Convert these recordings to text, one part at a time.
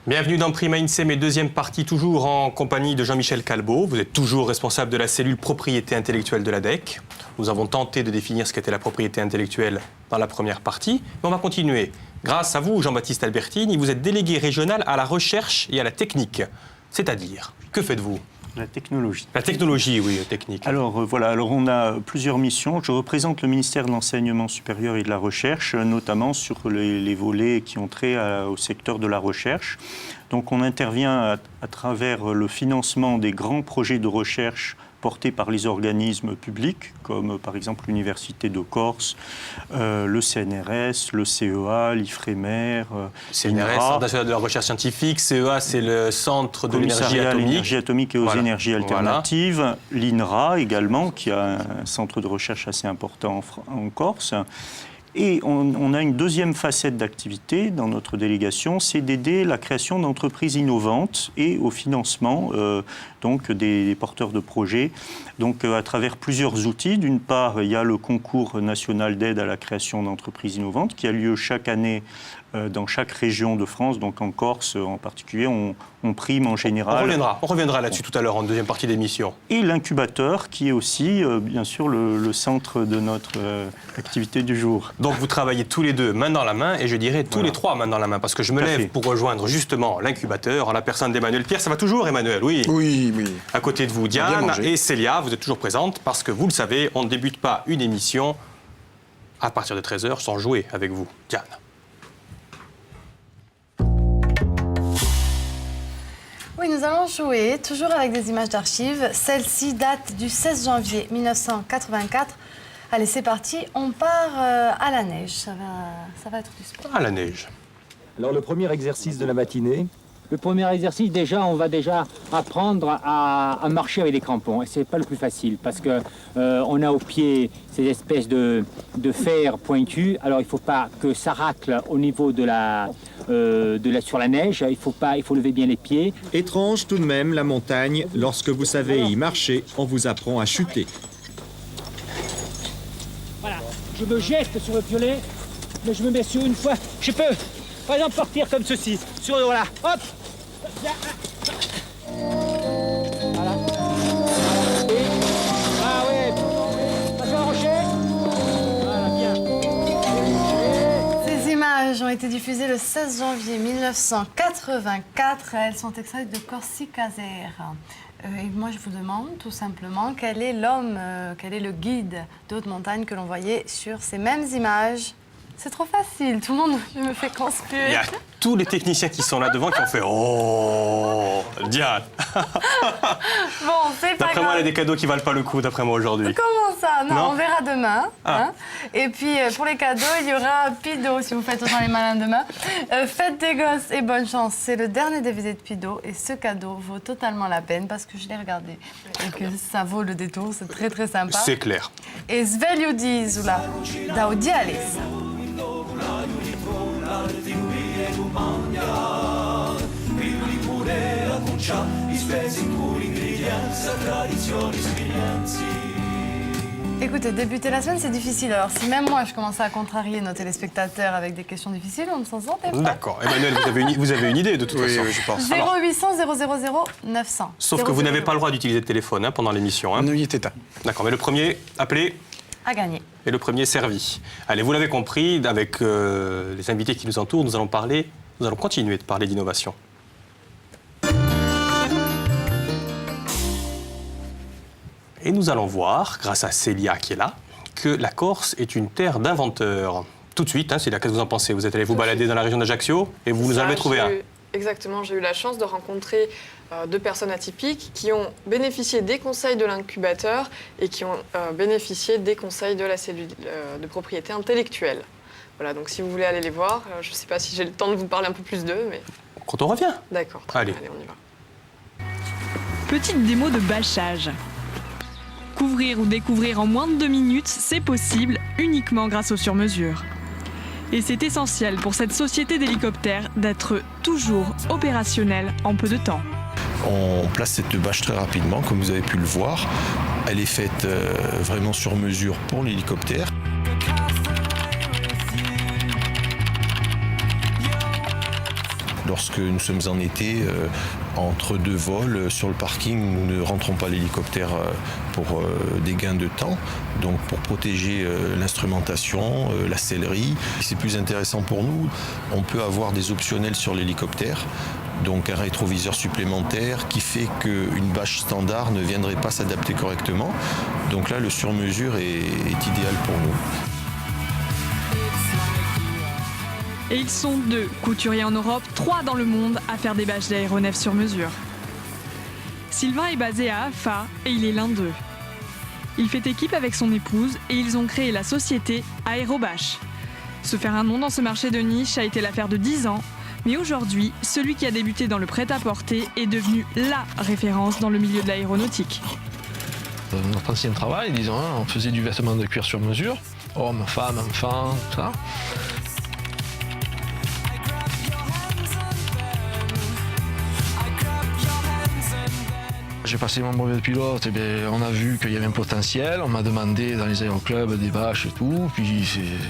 Bienvenue dans Prima INSEE, deuxième partie, toujours en compagnie de Jean-Michel Calbeau. Vous êtes toujours responsable de la cellule propriété intellectuelle de l'ADEC. Nous avons tenté de définir ce qu'était la propriété intellectuelle dans la première partie, mais on va continuer. Grâce à vous, Jean-Baptiste Albertini, vous êtes délégué régional à la recherche et à la technique. C'est-à-dire, que faites-vous ? La technologie. La technologie, oui, technique. Alors on a plusieurs missions. Je représente le ministère de l'Enseignement supérieur et de la Recherche, notamment sur les volets qui ont trait au secteur de la recherche. Donc on intervient à travers le financement des grands projets de recherche portés par les organismes publics, comme par exemple l'Université de Corse, le CNRS, le CEA, l'IFREMER, CNRS, Centre national de la recherche scientifique, CEA, c'est le Centre de l'énergie atomique. L'énergie atomique et aux énergies alternatives, l'INRA également, qui a un centre de recherche assez important en Corse. Et on a une deuxième facette d'activité dans notre délégation, c'est d'aider la création d'entreprises innovantes et au financement donc des porteurs de projets. Donc à travers plusieurs outils. D'une part, il y a le concours national d'aide à la création d'entreprises innovantes qui a lieu chaque année dans chaque région de France, donc en Corse en particulier, on prime en général. On reviendra là-dessus tout à l'heure en deuxième partie d'émission. Et l'incubateur qui est aussi, bien sûr, le centre de notre activité du jour. Donc vous travaillez tous les deux main dans la main et je dirais tous les trois main dans la main parce que je me lève pour rejoindre justement l'incubateur en la personne d'Emmanuel Pierre. Ça va toujours, Emmanuel? Oui. Oui. À côté de vous, Diane et Célia, vous êtes toujours présentes parce que vous le savez, on ne débute pas une émission à partir de 13h sans jouer avec vous. Diane. Oui, nous allons jouer, toujours avec des images d'archives. Celle-ci date du 16 janvier 1984. Allez, c'est parti, on part à la neige. Ça va être du sport. À la neige. Alors, le premier exercice de la matinée. Le premier exercice, on va apprendre à marcher avec des crampons. Et c'est pas le plus facile parce que on a au pied ces espèces de fer pointus. Alors, il faut pas que ça racle au niveau sur la neige. Il faut lever bien les pieds. Étrange tout de même la montagne. Lorsque vous savez y marcher, on vous apprend à chuter. Voilà, je me jette sur le piolet, mais je me mets sur une fois. Je peux, par exemple, partir comme ceci. Voilà, hop. Voilà. Ah ouais. Passe un rocher. Voilà, bien. Ces images ont été diffusées le 16 janvier 1984. Elles sont extraites de Corsicaser. Et moi, je vous demande tout simplement quel est l'homme, quel est le guide de haute montagne que l'on voyait sur ces mêmes images. C'est trop facile, tout le monde me fait conspirer. Il y a tous les techniciens qui sont là devant qui ont fait « Oh, Diane !» Bon, c'est pas grave. D'après moi, il y a des cadeaux qui valent pas le coup, d'après moi, aujourd'hui. Comment ça? Non, on verra demain. Ah. Hein. Et puis, pour les cadeaux, il y aura Pido, si vous faites autant les malins demain. Faites des gosses et bonne chance. C'est le dernier DVD de Pido. Et ce cadeau vaut totalement la peine parce que je l'ai regardé. Et que ça vaut le détour. C'est très, très sympa. C'est clair. Et Svegliudi sulla d'Audialis. Écoutez, débuter la semaine, c'est difficile. Alors, si même moi, je commençais à contrarier nos téléspectateurs avec des questions difficiles, on ne s'en sortait pas. D'accord. Emmanuel, vous avez une idée, de toute façon. Oui, je pense. 0800 000 900. Sauf que vous n'avez pas le droit d'utiliser de téléphone pendant l'émission. Ne y était pas. D'accord, mais le premier, appelé À gagner. et le premier servi. Allez, vous l'avez compris, avec les invités qui nous entourent, nous allons continuer de parler d'innovation. Et nous allons voir, grâce à Célia qui est là, que la Corse est une terre d'inventeurs. Tout de suite, Célia, qu'est-ce que vous en pensez? Vous êtes allé vous balader dans la région d'Ajaccio et vous nous en avez trouvé un. Exactement, j'ai eu la chance de rencontrer deux personnes atypiques qui ont bénéficié des conseils de l'incubateur et qui ont bénéficié des conseils de la cellule de propriété intellectuelle. Voilà, donc si vous voulez aller les voir, je ne sais pas si j'ai le temps de vous parler un peu plus d'eux, mais... Quand on revient. D'accord, Allez, on y va. Petite démo de bâchage. Couvrir ou découvrir en moins de 2 minutes, c'est possible uniquement grâce au sur-mesure. Et c'est essentiel pour cette société d'hélicoptères d'être toujours opérationnelle en peu de temps. On place cette bâche très rapidement, comme vous avez pu le voir. Elle est faite vraiment sur mesure pour l'hélicoptère. lorsque nous sommes en été, entre deux vols sur le parking, nous ne rentrons pas l'hélicoptère pour des gains de temps, donc pour protéger l'instrumentation, la sellerie. C'est plus intéressant pour nous, on peut avoir des optionnels sur l'hélicoptère, donc un rétroviseur supplémentaire qui fait qu'une bâche standard ne viendrait pas s'adapter correctement. Donc là, le sur-mesure est idéal pour nous. Et ils sont 2 couturiers en Europe, 3 dans le monde à faire des bâches d'aéronefs sur mesure. Sylvain est basé à Afa et il est l'un d'eux. Il fait équipe avec son épouse et ils ont créé la société Aérobâche. Se faire un nom dans ce marché de niche a été l'affaire de 10 ans, mais aujourd'hui, celui qui a débuté dans le prêt-à-porter est devenu LA référence dans le milieu de l'aéronautique. Dans notre ancien travail, disons, on faisait du vêtement de cuir sur mesure, hommes, femmes, enfants, tout ça. J'ai passé mon brevet de pilote, et bien, on a vu qu'il y avait un potentiel, on m'a demandé dans les aéroclubs des bâches et tout, puis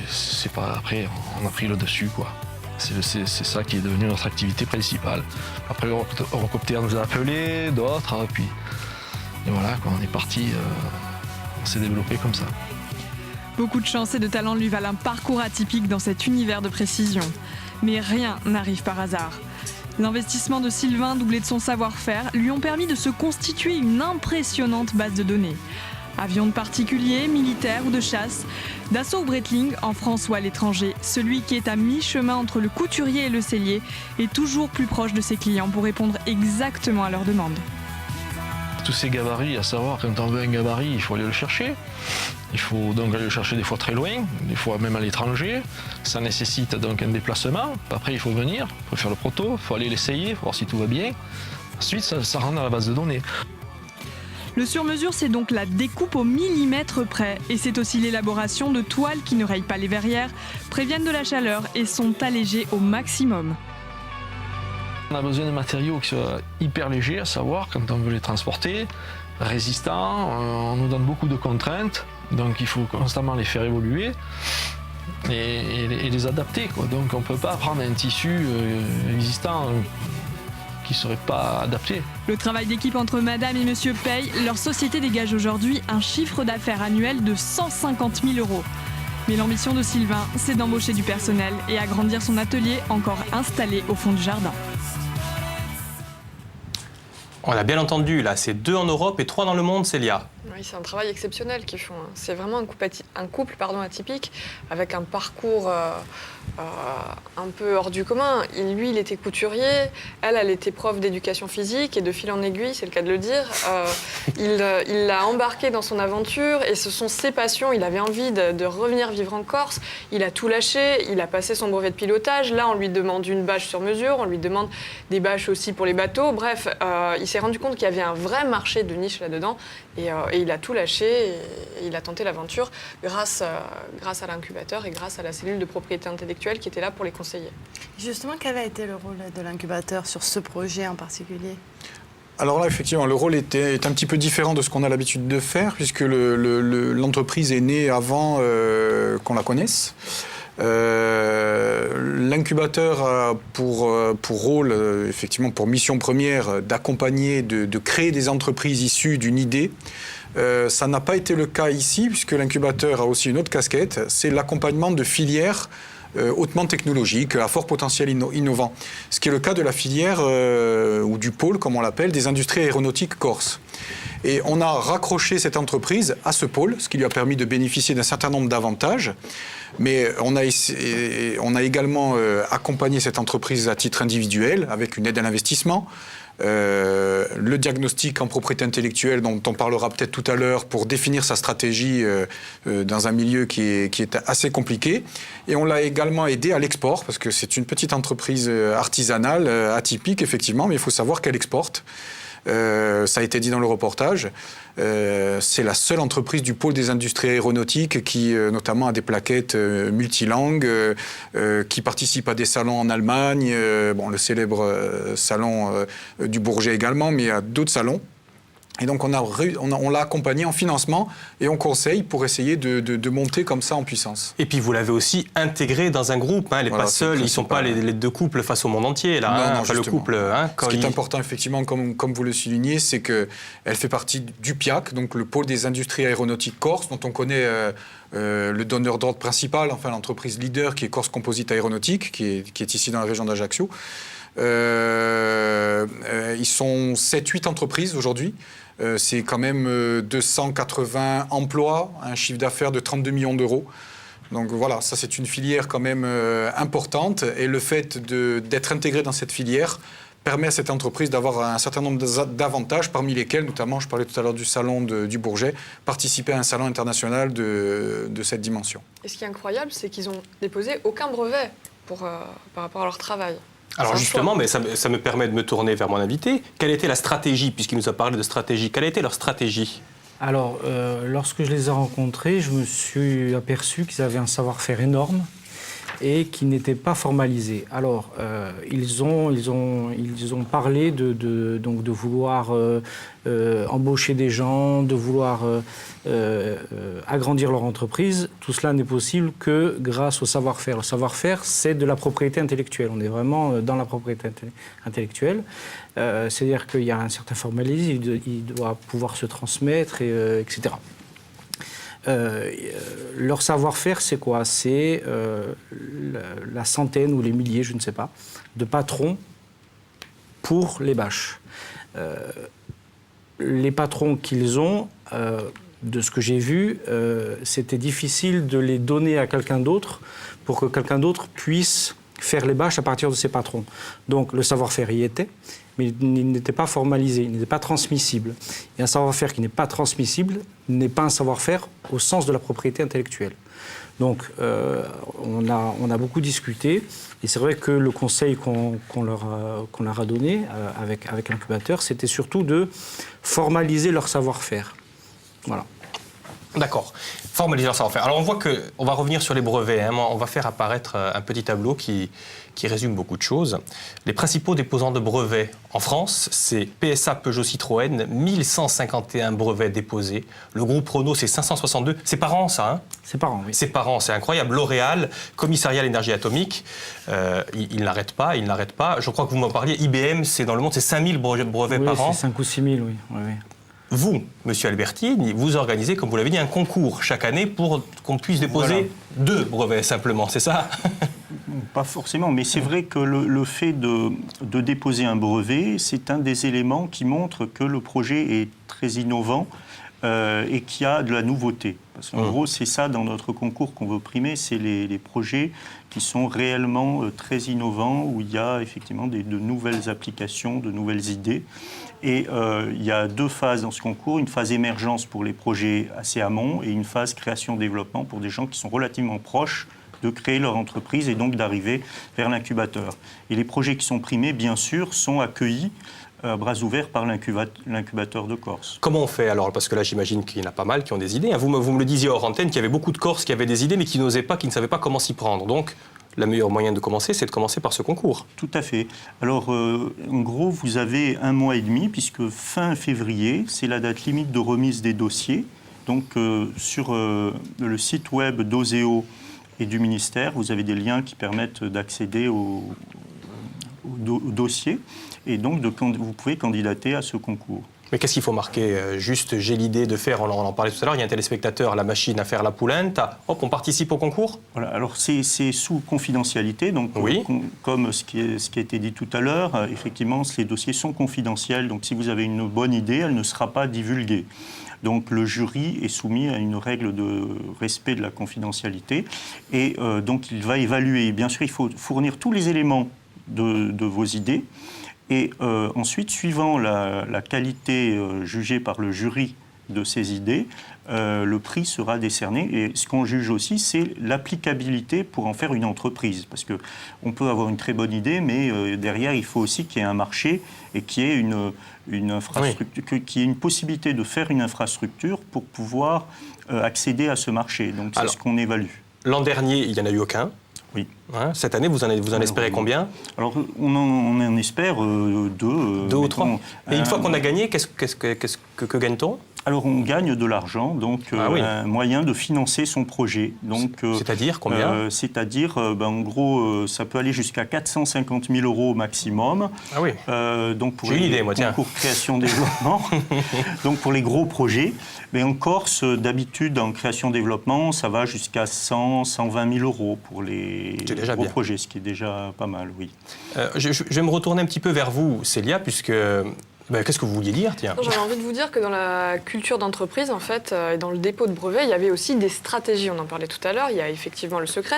c'est pas après, on a pris le dessus quoi. C'est ça qui est devenu notre activité principale. Après Eurocopter nous a appelés, d'autres, puis et voilà, quoi, on est parti, on s'est développé comme ça. Beaucoup de chance et de talent lui valent un parcours atypique dans cet univers de précision. Mais rien n'arrive par hasard. L'investissement de Sylvain, doublé de son savoir-faire, lui ont permis de se constituer une impressionnante base de données. Avions de particuliers, militaires ou de chasse, Dassault ou Breitling, en France ou à l'étranger, celui qui est à mi-chemin entre le couturier et le sellier est toujours plus proche de ses clients pour répondre exactement à leurs demandes. Tous ces gabarits, à savoir, quand on veut un gabarit, il faut aller le chercher. Il faut donc aller le chercher des fois très loin, des fois même à l'étranger. Ça nécessite donc un déplacement. Après, il faut venir, il faut faire le proto, il faut aller l'essayer, voir si tout va bien. Ensuite, ça rentre dans la base de données. Le sur-mesure, c'est donc la découpe au millimètre près. Et c'est aussi l'élaboration de toiles qui ne rayent pas les verrières, préviennent de la chaleur et sont allégées au maximum. On a besoin de matériaux qui soient hyper légers, à savoir, quand on veut les transporter, résistants. On nous donne beaucoup de contraintes, donc il faut constamment les faire évoluer et les adapter, quoi. Donc on ne peut pas prendre un tissu existant qui ne serait pas adapté. Le travail d'équipe entre Madame et Monsieur Paye, leur société dégage aujourd'hui un chiffre d'affaires annuel de 150 000 €. Mais l'ambition de Sylvain, c'est d'embaucher du personnel et agrandir son atelier encore installé au fond du jardin. On l'a bien entendu, là, c'est 2 en Europe et 3 dans le monde, Célia. Oui, c'est un travail exceptionnel qu'ils font. C'est vraiment un couple atypique, avec un parcours un peu hors du commun. Lui, il était couturier, elle était prof d'éducation physique, et de fil en aiguille, c'est le cas de le dire, il l'a embarqué dans son aventure, et ce sont ses passions. Il avait envie de revenir vivre en Corse, il a tout lâché, il a passé son brevet de pilotage. Là, on lui demande une bâche sur mesure, on lui demande des bâches aussi pour les bateaux. Bref, il s'est rendu compte qu'il y avait un vrai marché de niche là-dedans, et il a tout lâché, et il a tenté l'aventure grâce à l'incubateur et grâce à la cellule de propriété intellectuelle qui était là pour les conseiller. Justement, quel a été le rôle de l'incubateur sur ce projet en particulier ? Alors là, effectivement, le rôle est un petit peu différent de ce qu'on a l'habitude de faire, puisque l'entreprise est née avant qu'on la connaisse. L'incubateur a pour rôle, effectivement, pour mission première, d'accompagner, de créer des entreprises issues d'une idée. Ça n'a pas été le cas ici, puisque l'incubateur a aussi une autre casquette, c'est l'accompagnement de filières hautement technologiques, à fort potentiel innovant. Ce qui est le cas de la filière, ou du pôle, comme on l'appelle, des industries aéronautiques corse. Et on a raccroché cette entreprise à ce pôle, ce qui lui a permis de bénéficier d'un certain nombre d'avantages. Mais on a également accompagné cette entreprise à titre individuel, avec une aide à l'investissement. Le diagnostic en propriété intellectuelle dont on parlera peut-être tout à l'heure pour définir sa stratégie dans un milieu qui est assez compliqué. Et on l'a également aidé à l'export, parce que c'est une petite entreprise artisanale, atypique effectivement, mais il faut savoir qu'elle exporte. Ça a été dit dans le reportage. C'est la seule entreprise du pôle des industries aéronautiques qui, notamment, a des plaquettes multilangues, qui participe à des salons en Allemagne, le célèbre salon du Bourget également, mais à d'autres salons. Et donc on l'a accompagné en financement et en conseil pour essayer de monter comme ça en puissance. Et puis vous l'avez aussi intégré dans un groupe, hein, elle n'est pas seule, ils ne sont pas les deux couples face au monde entier. Là, non, enfin, le couple, ce qui est important effectivement, comme vous le soulignez, c'est qu'elle fait partie du PIAC, donc le pôle des industries aéronautiques Corse, dont on connaît le donneur d'ordre principal, enfin l'entreprise leader qui est Corse Composite Aéronautique, qui est ici dans la région d'Ajaccio. Ils sont 7-8 entreprises aujourd'hui. C'est quand même 280 emplois, un chiffre d'affaires de 32 millions d'euros. Donc voilà, ça c'est une filière quand même importante. Et le fait d'être intégré dans cette filière permet à cette entreprise d'avoir un certain nombre d'avantages, parmi lesquels, notamment, je parlais tout à l'heure du salon du Bourget, participer à un salon international de cette dimension. Et ce qui est incroyable, c'est qu'ils n'ont déposé aucun brevet par rapport à leur travail. Alors justement, mais ça me permet de me tourner vers mon invité. Quelle était la stratégie, puisqu'il nous a parlé de stratégie? Quelle était leur stratégie? Alors, lorsque je les ai rencontrés, je me suis aperçu qu'ils avaient un savoir-faire énorme et qui n'était pas formalisé. Alors, ils ont parlé donc de vouloir embaucher des gens, de vouloir agrandir leur entreprise. Tout cela n'est possible que grâce au savoir-faire. Le savoir-faire, c'est de la propriété intellectuelle. On est vraiment dans la propriété intellectuelle. C'est-à-dire qu'il y a un certain formalisme, il doit pouvoir se transmettre, etc. Leur savoir-faire, c'est quoi? C'est la centaine ou les milliers, je ne sais pas, de patrons pour les bâches. Les patrons qu'ils ont, de ce que j'ai vu, c'était difficile de les donner à quelqu'un d'autre pour que quelqu'un d'autre puisse faire les bâches à partir de ses patrons. Donc le savoir-faire y était, mais il n'était pas formalisé, il n'était pas transmissible. Et un savoir-faire qui n'est pas transmissible n'est pas un savoir-faire au sens de la propriété intellectuelle. Donc on a beaucoup discuté, et c'est vrai que le conseil qu'on leur a donné avec l'incubateur, c'était surtout de formaliser leur savoir-faire. Voilà. D'accord. Formaliser leur savoir-faire. Alors on voit qu'on va revenir sur les brevets. Hein. On va faire apparaître un petit tableau qui résume beaucoup de choses. Les principaux déposants de brevets en France, c'est PSA Peugeot Citroën, 1151 brevets déposés. Le groupe Renault, c'est 562. C'est par an, ça, hein? C'est par an, oui. C'est par an, c'est incroyable. L'Oréal, Commissariat à l'énergie atomique, il n'arrête pas. Je crois que vous m'en parliez. IBM, c'est dans le monde, c'est 5000 brevets par an. C'est 5 ou 6 000, oui. Oui. Vous, Monsieur Albertini, vous organisez, comme vous l'avez dit, un concours chaque année pour qu'on puisse déposer 2 brevets simplement, c'est ça? Pas forcément, mais c'est vrai que le fait de déposer un brevet, c'est un des éléments qui montre que le projet est très innovant et qu'il y a de la nouveauté. Parce qu'en gros, c'est ça dans notre concours qu'on veut primer, c'est les projets qui sont réellement très innovants, où il y a effectivement de nouvelles applications, de nouvelles idées. Et il y a 2 phases dans ce concours, une phase émergence pour les projets assez amont et une phase création-développement pour des gens qui sont relativement proches de créer leur entreprise et donc d'arriver vers l'incubateur. Et les projets qui sont primés, bien sûr, sont accueillis bras ouverts par l'incubateur de Corse. Comment on fait alors? Parce que là, j'imagine qu'il y en a pas mal qui ont des idées. Vous me le disiez hors antenne qu'il y avait beaucoup de Corses qui avaient des idées mais qui n'osaient pas, qui ne savaient pas comment s'y prendre. Donc, le meilleur moyen de commencer, c'est de commencer par ce concours. Tout à fait. Alors, en gros, vous avez 1 mois et demi, puisque fin février, c'est la date limite de remise des dossiers. Donc, sur le site web d'Oseo et du ministère, vous avez des liens qui permettent d'accéder au dossier. Et donc, vous pouvez candidater à ce concours. Mais qu'est-ce qu'il faut marquer? Juste, j'ai l'idée de faire, on en parlait tout à l'heure, il y a un téléspectateur, la machine à faire la poulenta, hop, on participe au concours? Voilà, alors c'est sous confidentialité, donc oui. Comme ce qui a été dit tout à l'heure, effectivement, les dossiers sont confidentiels, donc si vous avez une bonne idée, elle ne sera pas divulguée. Donc le jury est soumis à une règle de respect de la confidentialité, et donc il va évaluer. Bien sûr, il faut fournir tous les éléments de vos idées, et ensuite, suivant la qualité jugée par le jury de ces idées, le prix sera décerné. Et ce qu'on juge aussi, c'est l'applicabilité pour en faire une entreprise. Parce qu'on peut avoir une très bonne idée, mais derrière, il faut aussi qu'il y ait un marché et qu'il y ait une infrastructure, qu'il y ait une possibilité de faire une infrastructure pour pouvoir accéder à ce marché. Donc c'est ce qu'on évalue. L'an dernier, il n'y en a eu aucun. Oui. Hein, cette année, vous en espérez combien? Alors, on en espère 2. 2 ou 3. Et une fois qu'on a gagné, que gagne-t-on? Alors, on gagne de l'argent, donc un moyen de financer son projet. C'est-à-dire combien? C'est-à-dire, en gros, ça peut aller jusqu'à 450 000 € au maximum. Ah oui. Donc pour j'ai une idée, moi, tiens. Pour création-développement. Donc pour les gros projets. Mais en Corse, d'habitude, en création-développement, ça va jusqu'à 100 120 000 € pour les gros projets, ce qui est déjà pas mal, oui. Je vais me retourner un petit peu vers vous, Célia, puisque... qu'est-ce que vous vouliez dire, tiens? J'avais envie de vous dire que dans la culture d'entreprise, en fait, et dans le dépôt de brevets, il y avait aussi des stratégies. On en parlait tout à l'heure. Il y a effectivement le secret,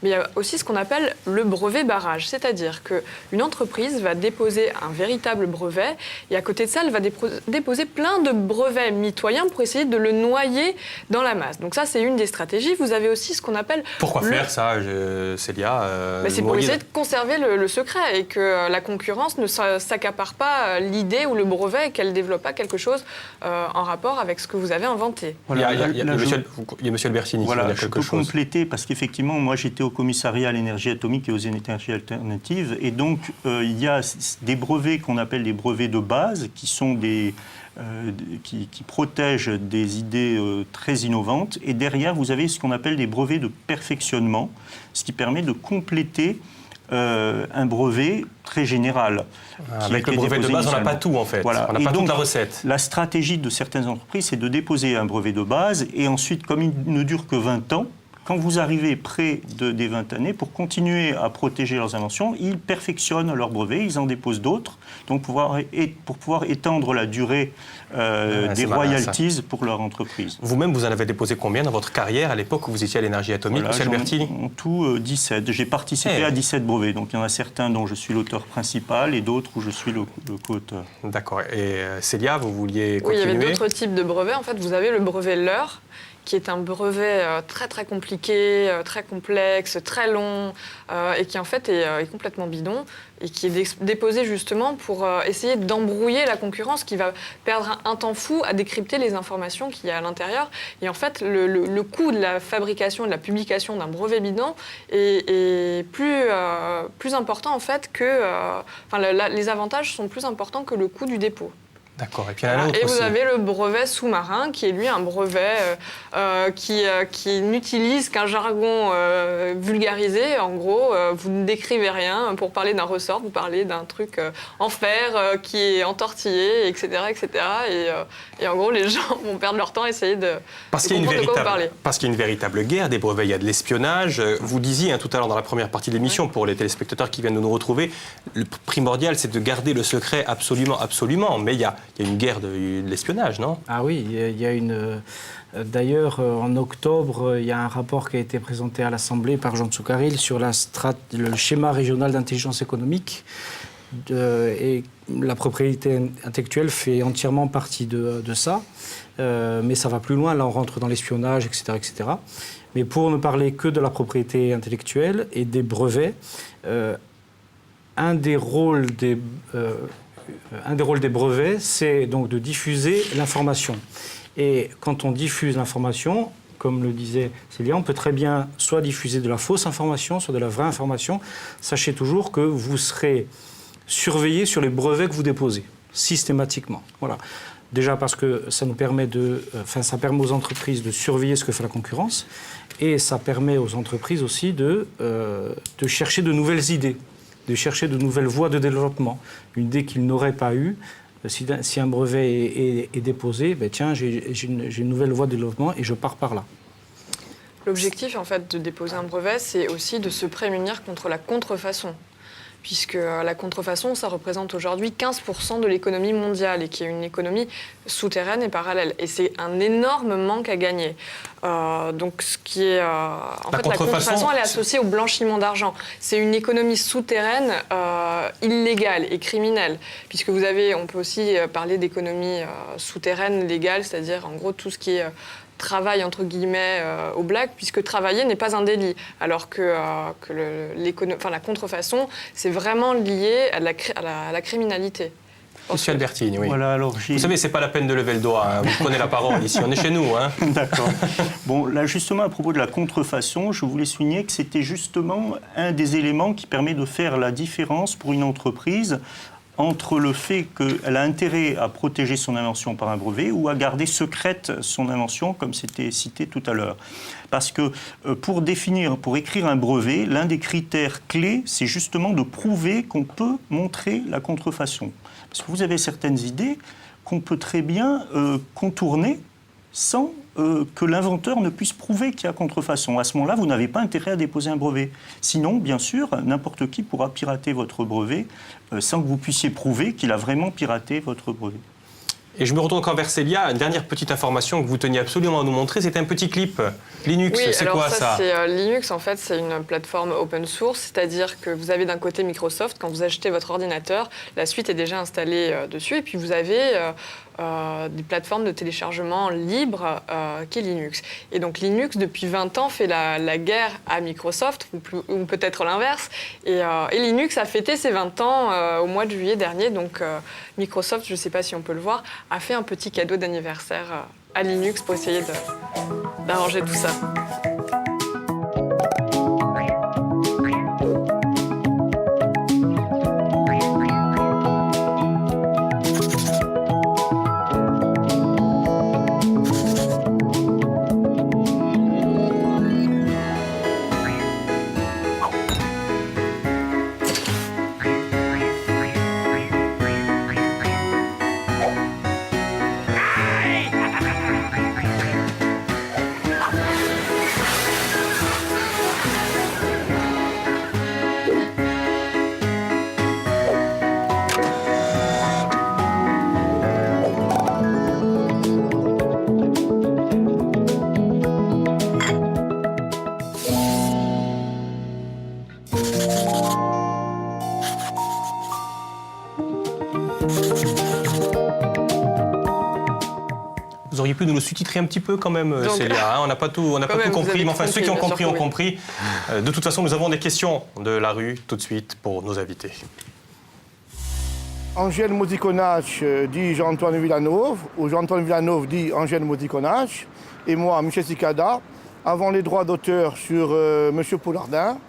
mais il y a aussi ce qu'on appelle le brevet barrage. C'est-à-dire qu'une entreprise va déposer un véritable brevet et à côté de ça, elle va déposer plein de brevets mitoyens pour essayer de le noyer dans la masse. Donc ça, c'est une des stratégies. Vous avez aussi ce qu'on appelle... Pourquoi faire ça, Célia? C'est pour essayer de conserver le secret et que la concurrence ne s'accapare pas l'idée ou le brevet et qu'elle ne développe pas quelque chose en rapport avec ce que vous avez inventé. Voilà, il y a monsieur Albertini qui veut dire quelque chose. Je peux compléter parce qu'effectivement, moi j'étais au commissariat à l'énergie atomique et aux énergies alternatives et donc il y a des brevets qu'on appelle des brevets de base qui sont qui protègent des idées très innovantes et derrière vous avez ce qu'on appelle des brevets de perfectionnement, ce qui permet de compléter un brevet très général. Avec le brevet de base, on n'a pas tout en fait. Voilà. On n'a pas toute la recette. La stratégie de certaines entreprises, c'est de déposer un brevet de base et ensuite, comme il ne dure que 20 ans, quand vous arrivez près des 20 années, pour continuer à protéger leurs inventions, ils perfectionnent leurs brevets, ils en déposent d'autres, donc pour pouvoir étendre la durée des royalties pour leur entreprise. Vous-même, vous en avez déposé combien dans votre carrière à l'époque où vous étiez à l'énergie atomique, M. Albertini? En tout, 17. J'ai participé à 17 brevets, donc il y en a certains dont je suis l'auteur principal et d'autres où je suis le co-auteur. D'accord. Et Célia, vous vouliez continuer? Oui, il y avait d'autres types de brevets. En fait, vous avez le brevet L'Heure, qui est un brevet très très compliqué, très complexe, très long, et qui en fait est complètement bidon, et qui est déposé justement pour essayer d'embrouiller la concurrence qui va perdre un temps fou à décrypter les informations qu'il y a à l'intérieur. Et en fait, le coût de la fabrication et de la publication d'un brevet bidon est plus important en fait que... les avantages sont plus importants que le coût du dépôt. D'accord. Et puis il y en a un autre et aussi. vous avez le brevet sous-marin, qui est lui un brevet qui n'utilise qu'un jargon vulgarisé. En gros, vous ne décrivez rien. Pour parler d'un ressort, vous parlez d'un truc en fer qui est entortillé, etc. etc. Et en gros, les gens vont perdre leur temps à essayer de comprendre de quoi vous parlez. Parce qu'il y a une véritable guerre des brevets. Il y a de l'espionnage. Vous disiez tout à l'heure dans la première partie de l'émission, pour les téléspectateurs qui viennent de nous retrouver, le primordial, c'est de garder le secret absolument, absolument. Mais il y a une guerre de l'espionnage, non? Ah oui, il y a une... D'ailleurs, en octobre, il y a un rapport qui a été présenté à l'Assemblée par Jean Tsoukaril sur le schéma régional d'intelligence économique. Et la propriété intellectuelle fait entièrement partie de ça. Mais ça va plus loin, là on rentre dans l'espionnage, etc., etc. Mais pour ne parler que de la propriété intellectuelle et des brevets, un des rôles des brevets, c'est donc de diffuser l'information. Et quand on diffuse l'information, comme le disait Célia, on peut très bien soit diffuser de la fausse information, soit de la vraie information. Sachez toujours que vous serez surveillé sur les brevets que vous déposez, systématiquement. Voilà. Déjà parce que ça nous permet ça permet aux entreprises de surveiller ce que fait la concurrence, et ça permet aux entreprises aussi de chercher de nouvelles idées, de chercher de nouvelles voies de développement. Une idée qu'ils n'auraient pas eue, si un brevet est déposé, tiens, j'ai une nouvelle voie de développement et je pars par là. L'objectif, en fait, de déposer un brevet, c'est aussi de se prémunir contre la contrefaçon. Puisque la contrefaçon, ça représente aujourd'hui 15% de l'économie mondiale et qui est une économie souterraine et parallèle. Et c'est un énorme manque à gagner. Donc, ce qui est... en fait, la contrefaçon, elle est associée au blanchiment d'argent. C'est une économie souterraine illégale et criminelle. Puisque on peut aussi parler d'économie souterraine légale, c'est-à-dire, en gros, tout ce qui est... travail entre guillemets au black, puisque travailler n'est pas un délit, alors que la contrefaçon, c'est vraiment lié à la criminalité. Monsieur Albertini, oui. Voilà, alors Vous savez, c'est pas la peine de lever le doigt. Hein. Vous prenez la parole ici. On est chez nous. Hein. D'accord. Bon, là, justement, à propos de la contrefaçon, je voulais souligner que c'était justement un des éléments qui permet de faire la différence pour une entreprise entre le fait qu'elle a intérêt à protéger son invention par un brevet ou à garder secrète son invention, comme c'était cité tout à l'heure. Parce que pour écrire un brevet, l'un des critères clés, c'est justement de prouver qu'on peut montrer la contrefaçon. Parce que vous avez certaines idées qu'on peut très bien contourner sans que l'inventeur ne puisse prouver qu'il y a contrefaçon. À ce moment-là, vous n'avez pas intérêt à déposer un brevet. Sinon, bien sûr, n'importe qui pourra pirater votre brevet sans que vous puissiez prouver qu'il a vraiment piraté votre brevet. Et je me retourne encore vers Célia. Une dernière petite information que vous teniez absolument à nous montrer, c'est un petit clip. Linux, oui, c'est quoi ça? Linux, en fait, c'est une plateforme open source, c'est-à-dire que vous avez d'un côté Microsoft, quand vous achetez votre ordinateur, la suite est déjà installée dessus, et puis vous avez des plateformes de téléchargement libres qui est Linux. Et donc Linux, depuis 20 ans, fait la guerre à Microsoft, ou peut-être l'inverse, et Linux a fêté ses 20 ans au mois de juillet dernier, donc Microsoft, je ne sais pas si on peut le voir, a fait un petit cadeau d'anniversaire à Linux pour essayer d'arranger tout ça. Vous auriez pu nous le sous-titrer un petit peu quand même, donc, Célia. Hein, on n'a pas tout compris, mais enfin ceux qui ont compris ont compris. De toute façon, nous avons des questions de la rue tout de suite pour nos invités. Angèle Modiconach dit Jean-Antoine Villanove, ou Jean-Antoine Villanove dit Angèle Modiconach, et moi, Michel Cicada, avons les droits d'auteur sur M. Poulardin.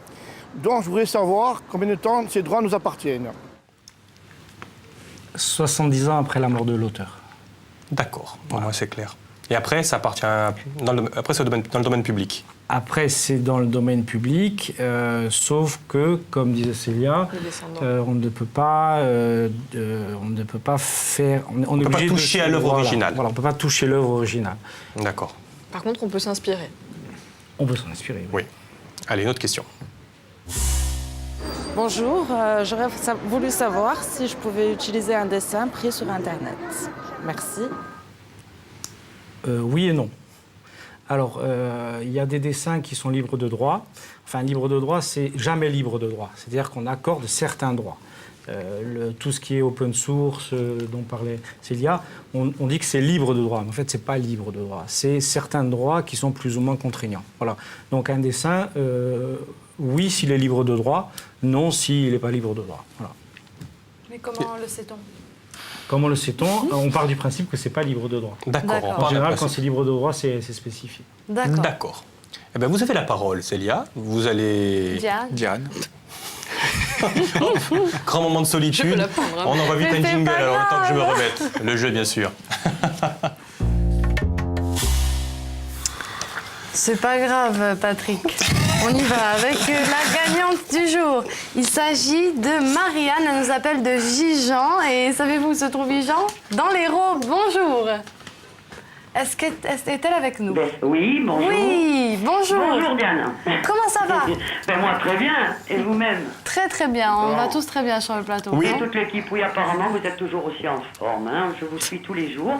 Donc je voudrais savoir combien de temps ces droits nous appartiennent. 70 ans après la mort de l'auteur. D'accord, pour moi c'est clair. Et après, ça appartient dans le domaine public. Après, c'est dans le domaine public, sauf que, comme disait Célia, on ne peut pas faire... On ne peut pas toucher à l'œuvre originale. Voilà, on ne peut pas toucher l'œuvre originale. D'accord. Par contre, on peut s'inspirer. On peut s'en inspirer, oui. Allez, une autre question. Bonjour, j'aurais voulu savoir si je pouvais utiliser un dessin pris sur Internet. Merci. Oui et non. Alors, il y a des dessins qui sont libres de droit. Enfin, libre de droit, c'est jamais libre de droit. C'est-à-dire qu'on accorde certains droits. Tout ce qui est open source, dont parlait Célia, on dit que c'est libre de droit. Mais en fait, ce n'est pas libre de droit. C'est certains droits qui sont plus ou moins contraignants. Voilà. Donc, un dessin, oui, s'il est libre de droit. Non, s'il n'est pas libre de droit. Voilà. Mais comment le sait-on ? Comment le sait-on ? On part du principe que ce n'est pas libre de droit. D'accord. En général, quand c'est libre de droit, c'est spécifié. D'accord. Eh bien, vous avez la parole, Célia. Vous allez... Diane. Grand moment de solitude. Prendre, hein. On envoie vite un jingle, alors le temps que je me remette. Le jeu, bien sûr. C'est pas grave, Patrick. On y va avec la gagnante du jour. Il s'agit de Marianne, elle nous appelle de Gijan. Et savez-vous où se trouve Gijan ? Dans l'Hérault. Bonjour. Est-elle avec nous ? Oui, bonjour. Oui, bonjour. Bonjour Diane. Comment ça va ? Moi très bien, et vous-même ? Très très bien, on va tous très bien sur le plateau. Oui. Hein ? Toute l'équipe, oui, apparemment vous êtes toujours aussi en forme, hein. Je vous suis tous les jours.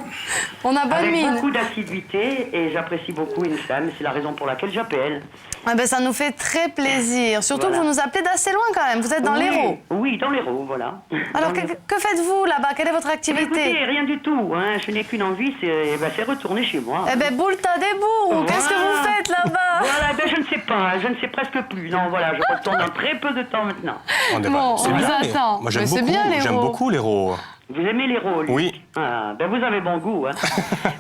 On a bonne mine. Avec beaucoup d'assiduité, et j'apprécie beaucoup une femme, c'est la raison pour laquelle j'appelle. Ah ben, ça nous fait très plaisir, surtout que vous nous appelez d'assez loin quand même, vous êtes dans l'Hérault. Oui, dans l'Hérault, voilà. Alors que faites-vous là-bas ? Quelle est votre activité ? Écoutez, rien du tout, hein. Je n'ai qu'une envie, c'est retourner chez moi. Eh ben, boule ta débourre, qu'est-ce que vous faites là-bas ? Voilà, ben je ne sais pas, je ne sais presque plus. Non, voilà, je retourne dans très peu de temps maintenant. Bon, on vous attend. Moi j'aime beaucoup l'Hérault. Vous aimez les rôles? Oui. Ah, ben vous avez bon goût. Hein.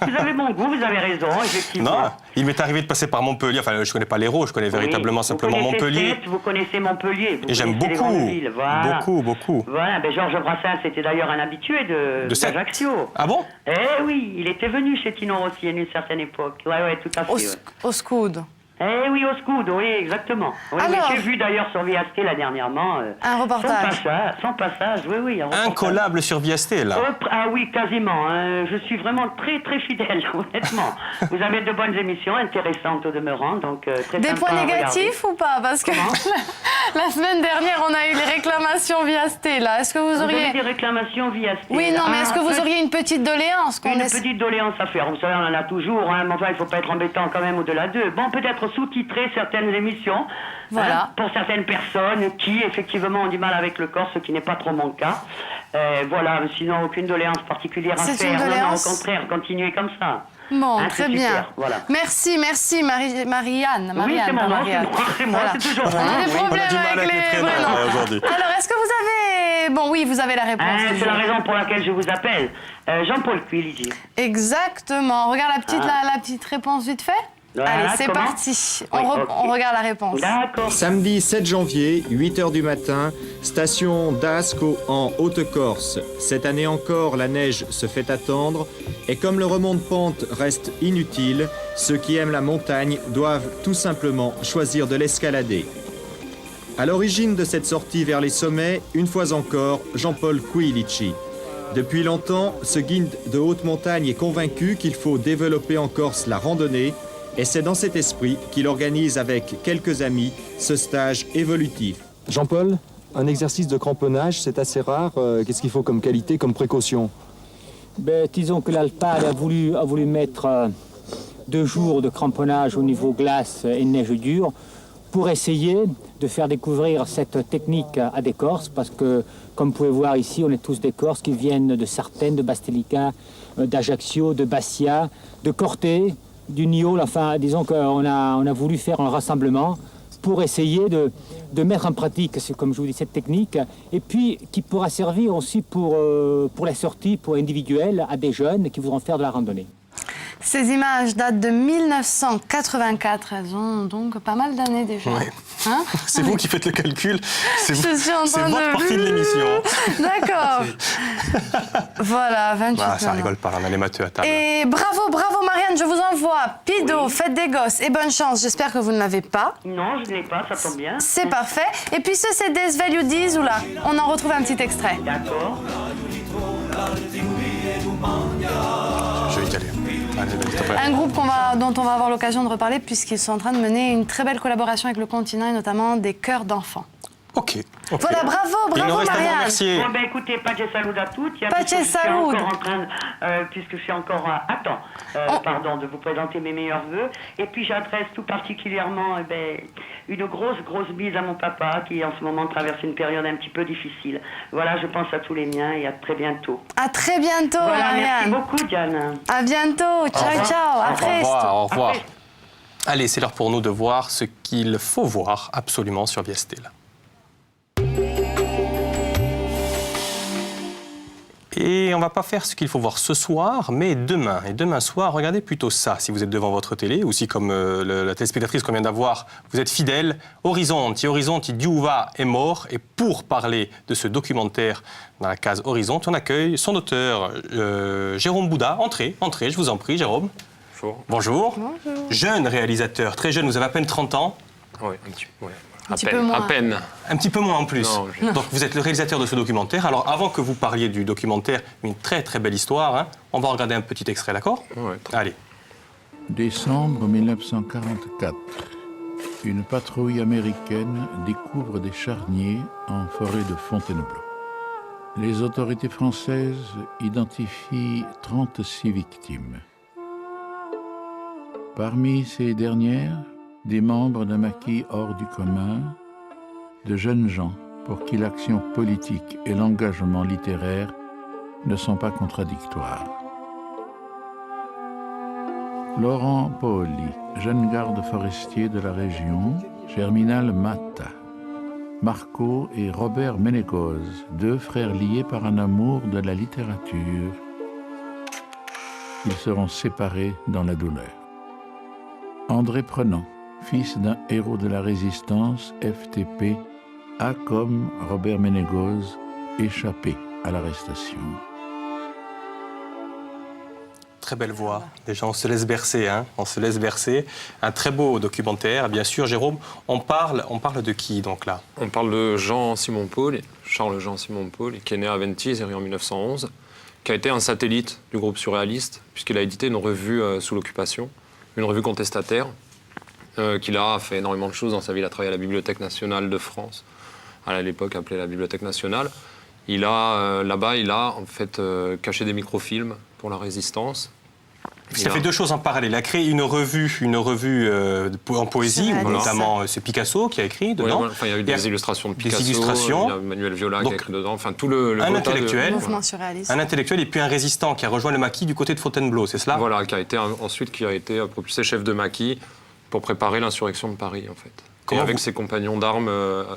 Vous avez bon goût, vous avez raison, effectivement. Non, il m'est arrivé de passer par Montpellier. Enfin, je ne connais pas l'Hérault, je connais véritablement simplement Montpellier. Vous connaissez Montpellier. Et j'aime beaucoup, beaucoup. Voilà, ben Georges Brassens était d'ailleurs un habitué d'Ajaccio. Ah bon? Eh oui, il était venu chez Tino Rossi à une certaine époque. Ouais, tout à fait. Au Scoud. Eh oui, au Scoud, oui, exactement. Oui, Alors, j'ai vu d'ailleurs sur Viasté là dernièrement. Un reportage. Son passage, oui, un reportage. Incollable sur Viasté, là. Ah oui, quasiment. Hein. Je suis vraiment très, très fidèle, honnêtement. Vous avez de bonnes émissions, intéressantes au demeurant, donc très Des sympa points à négatifs regarder. ou pas? Parce que la semaine dernière, on a eu les réclamations Viasté, là. Est-ce que vous auriez... des réclamations Viasté? Oui, non, mais est-ce que vous auriez une petite doléance petite doléance à faire. Vous savez, on en a toujours, hein, mais enfin, il ne faut pas être embêtant quand même au-delà d'eux. Bon, peut-être sous-titrer certaines émissions, voilà. Hein, pour certaines personnes qui, effectivement, ont du mal avec le corps, ce qui n'est pas trop mon cas. Voilà, sinon, aucune doléance particulière à faire. Non, au contraire, continuez comme ça. Bon, hein, très super, bien. Voilà. Merci, Marianne. Oui, c'est mon nom, c'est moi, c'est toujours moi. On a des problèmes avec les prénoms aujourd'hui. Alors, est-ce que vous avez... Bon, oui, vous avez la réponse. C'est la raison pour laquelle je vous appelle. Jean-Paul Cuillier. Exactement. Regarde la petite réponse vite fait. Voilà, allez, c'est comment? parti. On regarde la réponse. D'accord. Samedi 7 janvier, 8h du matin, station d'Ascq en Haute-Corse. Cette année encore, la neige se fait attendre et comme le remonte-pente reste inutile, ceux qui aiment la montagne doivent tout simplement choisir de l'escalader. À l'origine de cette sortie vers les sommets, une fois encore, Jean-Paul Cuillier. Depuis longtemps, ce guide de haute montagne est convaincu qu'il faut développer en Corse la randonnée et c'est dans cet esprit qu'il organise avec quelques amis ce stage évolutif. Jean-Paul, un exercice de cramponnage, c'est assez rare. Qu'est-ce qu'il faut comme qualité, comme précaution? Disons que l'Alpad a voulu mettre 2 jours de cramponnage au niveau glace et neige dure pour essayer de faire découvrir cette technique à des Corses, parce que, comme vous pouvez voir ici, on est tous des Corses qui viennent de Sartène, de Bastelica, d'Ajaccio, de Bastia, de Corté, du Niol. Enfin, disons qu'on a voulu faire un rassemblement pour essayer de mettre en pratique, comme je vous dis, cette technique, et puis qui pourra servir aussi pour la sortie individuelle à des jeunes qui voudront faire de la randonnée. Ces images datent de 1984, elles ont donc pas mal d'années déjà. Ouais. Hein? C'est vous qui faites le calcul, c'est votre partie de l'émission. D'accord. Voilà, 28 ans. Ça rigole pas, on a les matheux à table. Et bravo Marianne, je vous envoie Pido, Fête des Gosses et bonne chance. J'espère que vous ne l'avez pas. Non, je ne l'ai pas, ça tombe bien. C'est parfait. Et puis ce c'est Des Value 10 où là, on en retrouve un petit extrait. D'accord. Je vais y aller. Un groupe dont on va avoir l'occasion de reparler puisqu'ils sont en train de mener une très belle collaboration avec le continent et notamment des chœurs d'enfants. Ok. Voilà, bravo Marianne. Bon, ben écoutez, pace salut à toutes. Pace salut. Puisque je suis encore pardon, de vous présenter mes meilleurs vœux. Et puis j'adresse tout particulièrement une grosse bise à mon papa qui en ce moment traverse une période un petit peu difficile. Voilà, je pense à tous les miens et à très bientôt. À très bientôt, voilà, Marianne. Merci beaucoup, Diane. À bientôt. Ciao. À presto. Au revoir. Allez, c'est l'heure pour nous de voir ce qu'il faut voir absolument sur Viastel. Et on ne va pas faire ce qu'il faut voir ce soir, mais demain. Et demain soir, regardez plutôt ça, si vous êtes devant votre télé, ou si, comme la téléspectatrice qu'on vient d'avoir, vous êtes fidèle. Horizonte Diuva est mort. Et pour parler de ce documentaire dans la case Horizonte, on accueille son auteur, Jérôme Bouda. Entrez, je vous en prie, Jérôme. Bonjour. Jeune réalisateur, très jeune, vous avez à peine 30 ans. Oui, un petit peu. Un petit peu moins. À peine. Un petit peu moins en plus. Non, Donc vous êtes le réalisateur de ce documentaire. Alors avant que vous parliez du documentaire, une très très belle histoire, hein, on va regarder un petit extrait, d'accord? Ouais. Allez. Décembre 1944. Une patrouille américaine découvre des charniers en forêt de Fontainebleau. Les autorités françaises identifient 36 victimes. Parmi ces dernières, des membres d'un maquis hors du commun, de jeunes gens pour qui l'action politique et l'engagement littéraire ne sont pas contradictoires. Laurent Paoli, jeune garde forestier de la région, Germinal Matta. Marco et Robert Ménégoz, deux frères liés par un amour de la littérature. Ils seront séparés dans la douleur. André Prenant, fils d'un héros de la résistance, FTP, a, comme Robert Ménégoz, échappé à l'arrestation. Très belle voix. Déjà, on se laisse bercer, hein. On se laisse bercer. Un très beau documentaire. Bien sûr, Jérôme, on parle de qui, donc, là? On parle de Jean-Simon Paul, Charles Jean-Simon Paul, qui est né à Ventiseri en 1911, qui a été un satellite du groupe surréaliste, puisqu'il a édité une revue sous l'occupation, une revue contestataire, qu'il a fait énormément de choses dans sa vie. Il a travaillé à la Bibliothèque nationale de France, à l'époque appelée la Bibliothèque nationale. Là-bas, il a en fait caché des microfilms pour la résistance. Il a fait deux choses en parallèle. Il a créé une revue en poésie, où notamment c'est Picasso qui a écrit dedans. Oui, enfin, il y a eu des illustrations de Picasso, il y a Manuel Viola qui a écrit dedans. Enfin, tout un intellectuel, mouvement surréaliste. Un intellectuel et puis un résistant qui a rejoint le maquis du côté de Fontainebleau, c'est cela? Voilà, qui a été propulsé chef de maquis pour préparer l'insurrection de Paris, en fait. Et avec ses compagnons d'armes,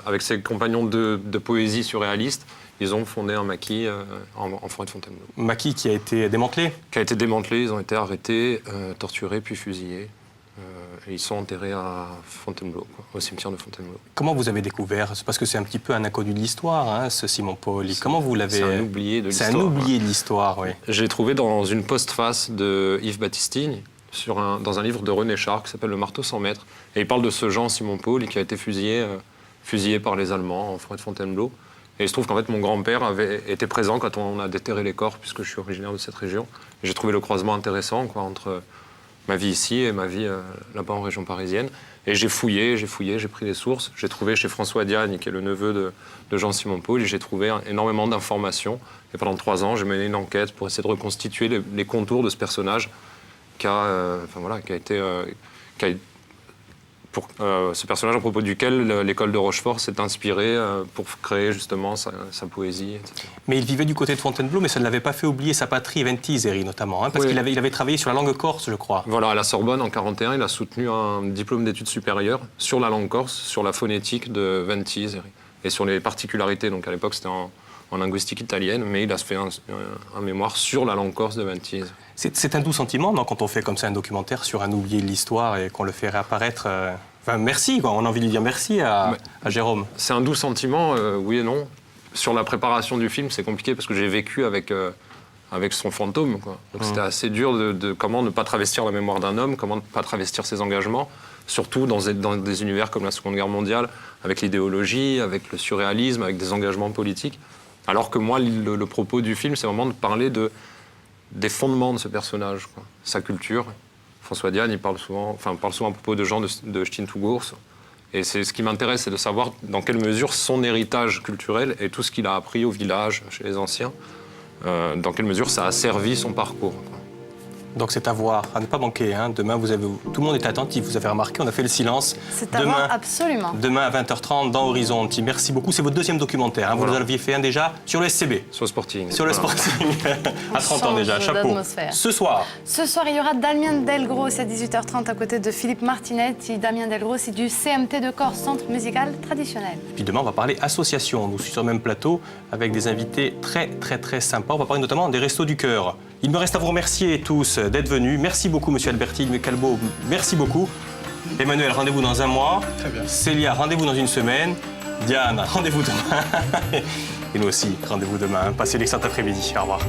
avec ses compagnons de poésie surréaliste, ils ont fondé un maquis en forêt de Fontainebleau. Maquis qui a été démantelé? Qui a été démantelé, ils ont été arrêtés, torturés, puis fusillés. Et ils sont enterrés à Fontainebleau, au cimetière de Fontainebleau. Comment vous avez découvert? C'est parce que c'est un petit peu un inconnu de l'histoire, hein, ce Simon Paul. Comment vous l'avez... C'est un oublié de l'histoire. C'est un oublié de l'histoire, oui. Je l'ai trouvé dans une postface de Yves Battistini, dans un livre de René Char qui s'appelle Le marteau sans maître. Et il parle de ce Jean-Simon Paul qui a été fusillé par les Allemands en forêt de Fontainebleau. Et il se trouve qu'en fait, mon grand-père avait été présent quand on a déterré les corps, puisque je suis originaire de cette région. Et j'ai trouvé le croisement intéressant entre ma vie ici et ma vie là-bas en région parisienne. Et j'ai fouillé, j'ai pris des sources. J'ai trouvé chez François Diagne, qui est le neveu de Jean-Simon Paul, et j'ai trouvé énormément d'informations. Et pendant 3 ans, j'ai mené une enquête pour essayer de reconstituer les contours de ce personnage ce personnage à propos duquel l'école de Rochefort s'est inspirée pour créer justement sa poésie, etc. Mais il vivait du côté de Fontainebleau, mais ça ne l'avait pas fait oublier sa patrie, Ventiseri notamment, hein, parce qu'il avait travaillé sur la langue corse, je crois. Voilà, à la Sorbonne, en 1941, il a soutenu un diplôme d'études supérieures sur la langue corse, sur la phonétique de Ventiseri, et sur les particularités. Donc à l'époque, c'était en linguistique italienne, mais il a fait un mémoire sur la langue corse de Ventiseri. C'est un doux sentiment, non, quand on fait comme ça un documentaire sur un oublié de l'histoire et qu'on le fait réapparaître. Enfin, merci, quoi. On a envie de lui dire merci à Jérôme. C'est un doux sentiment, oui et non. Sur la préparation du film, c'est compliqué parce que j'ai vécu avec son fantôme, quoi. Donc c'était assez dur de comment ne pas travestir la mémoire d'un homme, comment ne pas travestir ses engagements, surtout dans des univers comme la Seconde Guerre mondiale, avec l'idéologie, avec le surréalisme, avec des engagements politiques. Alors que moi, le propos du film, c'est vraiment de parler des fondements de ce personnage, quoi. Sa culture. François Diagne, il parle souvent à propos de gens de Stintougurs. Et c'est ce qui m'intéresse, c'est de savoir dans quelle mesure son héritage culturel et tout ce qu'il a appris au village, chez les anciens, dans quelle mesure ça a servi son parcours, quoi. Donc c'est à voir, à ne pas manquer, hein. Demain, tout le monde est attentif, vous avez remarqué, on a fait le silence. C'est à voir, absolument. Demain à 20h30 dans Horizonti. Merci beaucoup, c'est votre deuxième documentaire, hein. Vous en aviez fait un déjà sur le SCB. Sur le Sporting. Sur le Sporting, à 30 ans déjà, chapeau. Ce soir, il y aura Damien Delgros à 18h30 à côté de Philippe Martinetti. Damien Delgros, c'est du CMT de Corse, Centre musical traditionnel. Puis demain, on va parler association. Nous sommes sur le même plateau avec des invités très, très, très sympas. On va parler notamment des Restos du Cœur. Il me reste à vous remercier tous d'être venus. Merci beaucoup, monsieur Alberti, M. Calbo, merci beaucoup. Emmanuel, rendez-vous dans un mois. Très bien. Célia, rendez-vous dans une semaine. Diane, rendez-vous demain. Et nous aussi, rendez-vous demain. Passez l'excellent après-midi. Au revoir.